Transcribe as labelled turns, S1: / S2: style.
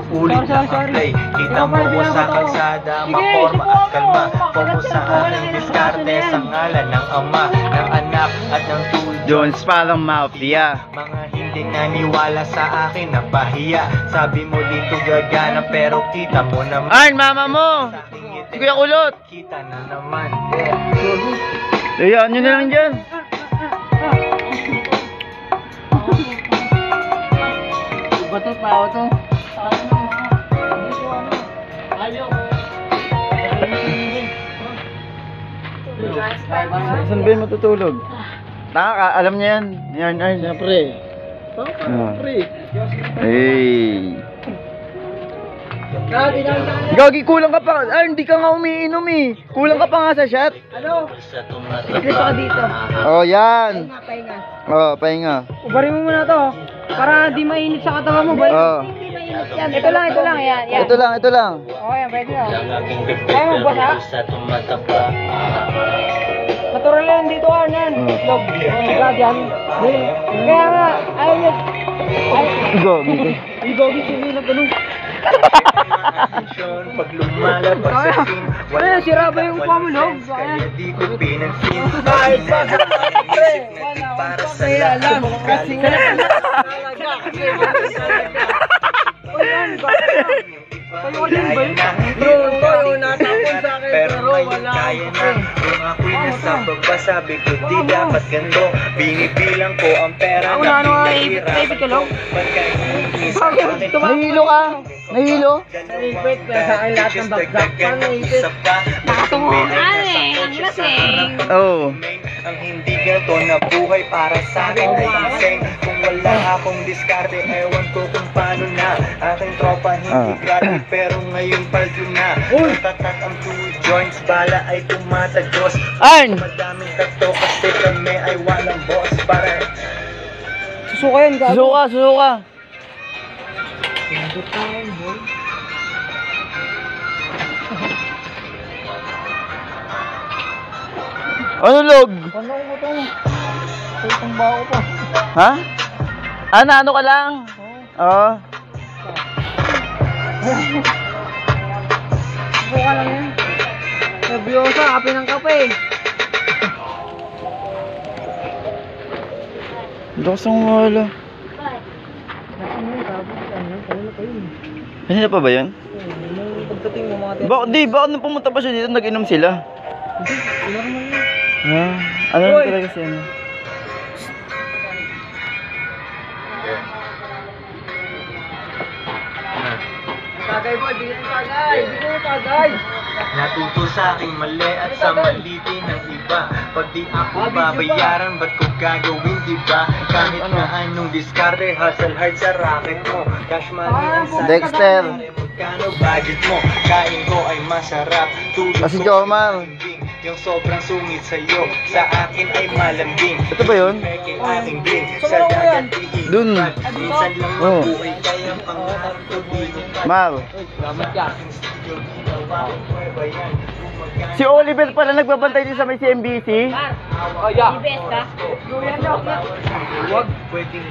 S1: Ulit na play. Kita mo ko sa kalsada, maporma at kalma. Pomo sa aking diskarte sa ngalan ng Ama, ng Anak at ng Tulong.
S2: Jones parang mafia.
S1: Mga hindi naniwala sa akin, napahiya. Sabi mo dito gagana pero kita mo naman.
S2: Arn, mama mo! Si Kuya Kulot!
S1: Kita na naman.
S2: Ayaan nyo na lang dyan.
S3: Bato pa ako to.
S2: Saan ba yung matutulog? Taka, alam niya yan. Yan, Arn.
S3: Siyempre.
S2: Hey. Gagi, kulang ka pa. Arn, hindi ka nga umiinom eh. Kulang ka pa nga sa shot.
S3: Ano? Ikli pa ka dito.
S2: Oh, yan.
S3: Pahinga.
S2: Oh, pahinga.
S3: Ubarin mo muna to. Para di mainit sa katawan mo.
S2: Oh.
S3: Yan, ito lang. Yan.
S2: Ito lang, ito lang.
S3: Okay, yan, pwede na. Kaya mo basa? Natural lang dito, Arnan. Log. Yan. Kaya nga, ayaw niya.
S2: Gogi.
S3: Igogi sila na ganun.
S1: Pag lumalabas sa scene,
S3: Wala, sira ba yung upa mo, Log?
S1: kaya di ko pinansin.
S3: Kahit ba?
S1: Para sa lahat.
S3: Kasi nga. Kayo din ba yun? Bro, natapon sa akin pero wala akong
S1: Kung ako'y nasa baba, sabi ko di dapat ganito. Binibilang ko ang pera
S3: Ako
S1: na
S3: na,
S1: pinahirapan
S3: ka, Log?
S2: Nahihilo ka? Nahihilo?
S3: Naipit, kaya sa akin lahat ng bagsak pa naipit.
S1: Nakatunguhan ang lasing.
S2: Oh.
S1: Ang hindi ganito na buhay para sa akin ay iseng. Kung wala akong diskarte, ewan ko kung paano na. Aking tropa hindi grabe pero ngayon paldo na. Tatat ang two joints, bala ay tumatagos.
S2: Arn!
S1: Madaming tato kasi kami ay walang boss. Para
S3: Susuka yan, gago.
S2: Susuka, susuka. Ano, Log?
S3: Ano mo ito? Itong bao pa.
S2: Ha? Ano ka lang? Oo.
S3: Susuka lang yan. Nervyosa, kape ng kape.
S2: Lakas ang wala. Kanina pa ba yun?
S3: Pagdating mo mga
S2: Bakit nung pumunta pa siya dito, nag-inom sila? Ha? Ano na talaga siya?
S3: Tagay ba? Di ko tagay. Di ko tagay.
S1: natuto sa aking mali at sa maliti ng iba. Pag di ako babayaran, ba't ko gagawin, diba? Kahit na anong diskarte, hustle hard sa racket mo. Cash money ang sa
S2: Dexter.
S1: magkano budget mo? Kain ko ay masarap. Tulog
S2: Si
S1: ko
S2: Jomar.
S1: yung sobrang sungit sa'yo, sa akin ay malambing.
S2: Ito ba yun?
S1: Peking aking bling, sa dagat ihigit.
S2: Dun.
S1: Minsan lang
S2: Oh.
S1: mabuhay, kaya pangarap ko di ko
S2: Mar.
S3: Salamat ka.
S2: Si Oliver pala nagbabantay din sa may CMBC.
S3: Oh, yeah. Ibes ka?
S1: Huwag pwedeng